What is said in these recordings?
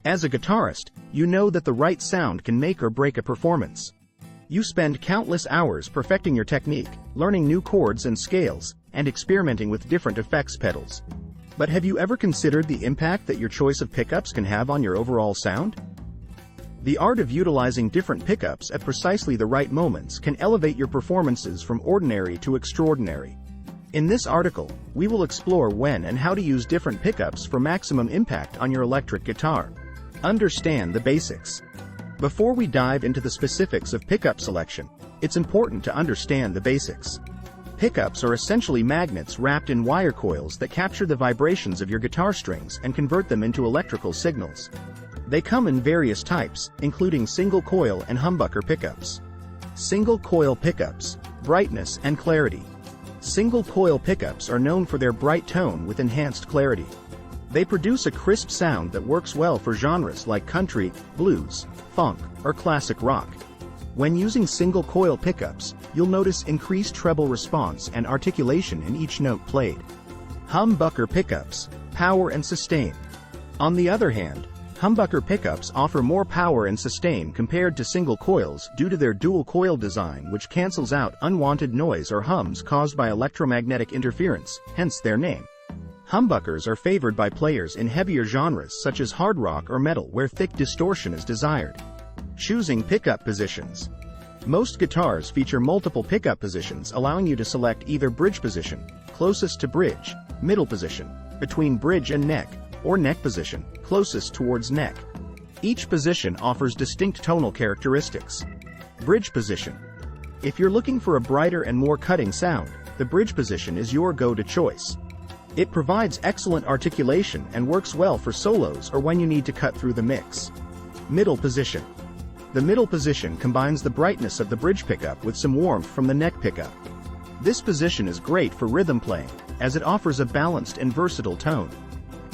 As a guitarist, you know that the right sound can make or break a performance. You spend countless hours perfecting your technique, learning new chords and scales, and experimenting with different effects pedals. But have you ever considered the impact that your choice of pickups can have on your overall sound? The art of utilizing different pickups at precisely the right moments can elevate your performances from ordinary to extraordinary. In this article, we will explore when and how to use different pickups for maximum impact on your electric guitar. Understand the basics. Before we dive into the specifics of pickup selection, it's important to understand the basics. Pickups are essentially magnets wrapped in wire coils that capture the vibrations of your guitar strings and convert them into electrical signals. They come in various types, including single coil and humbucker pickups. Single coil pickups, brightness and clarity. Single coil pickups are known for their bright tone with enhanced clarity. They produce a crisp sound that works well for genres like country, blues, funk, or classic rock. When using single coil pickups, you'll notice increased treble response and articulation in each note played. Humbucker pickups, power and sustain. On the other hand, humbucker pickups offer more power and sustain compared to single coils due to their dual coil design, which cancels out unwanted noise or hums caused by electromagnetic interference, hence their name. Humbuckers are favored by players in heavier genres such as hard rock or metal where thick distortion is desired. Choosing pickup positions. Most guitars feature multiple pickup positions, allowing you to select either bridge position, closest to bridge, middle position, between bridge and neck, or neck position, closest towards neck. Each position offers distinct tonal characteristics. Bridge position. If you're looking for a brighter and more cutting sound, the bridge position is your go-to choice. It provides excellent articulation and works well for solos or when you need to cut through the mix. Middle position. The middle position combines the brightness of the bridge pickup with some warmth from the neck pickup. This position is great for rhythm playing, as it offers a balanced and versatile tone.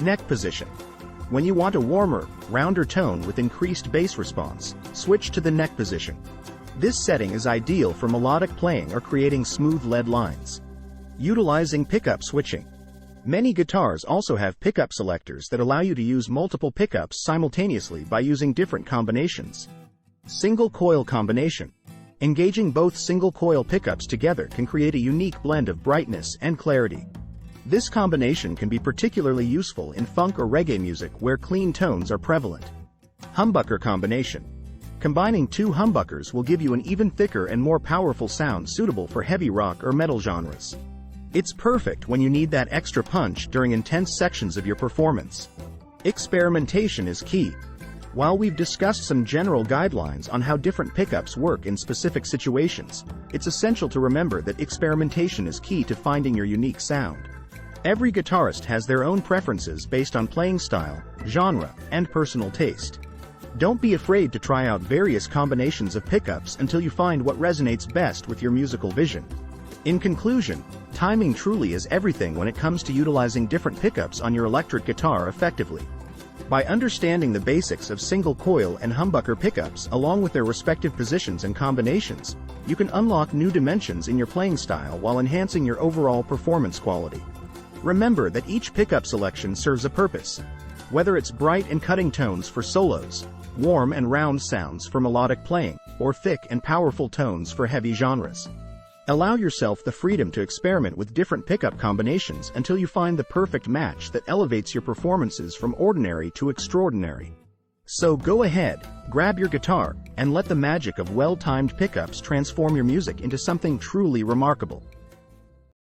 Neck position. When you want a warmer, rounder tone with increased bass response, switch to the neck position. This setting is ideal for melodic playing or creating smooth lead lines. Utilizing pickup switching. Many guitars also have pickup selectors that allow you to use multiple pickups simultaneously by using different combinations. Single coil combination. Engaging both single coil pickups together can create a unique blend of brightness and clarity. This combination can be particularly useful in funk or reggae music where clean tones are prevalent. Humbucker combination. Combining two humbuckers will give you an even thicker and more powerful sound suitable for heavy rock or metal genres. It's perfect when you need that extra punch during intense sections of your performance. Experimentation is key. While we've discussed some general guidelines on how different pickups work in specific situations, it's essential to remember that experimentation is key to finding your unique sound. Every guitarist has their own preferences based on playing style, genre, and personal taste. Don't be afraid to try out various combinations of pickups until you find what resonates best with your musical vision. In conclusion, timing truly is everything when it comes to utilizing different pickups on your electric guitar effectively. By understanding the basics of single coil and humbucker pickups along with their respective positions and combinations, you can unlock new dimensions in your playing style while enhancing your overall performance quality. Remember that each pickup selection serves a purpose. Whether it's bright and cutting tones for solos, warm and round sounds for melodic playing, or thick and powerful tones for heavy genres. Allow yourself the freedom to experiment with different pickup combinations until you find the perfect match that elevates your performances from ordinary to extraordinary. So go ahead, grab your guitar, and let the magic of well-timed pickups transform your music into something truly remarkable.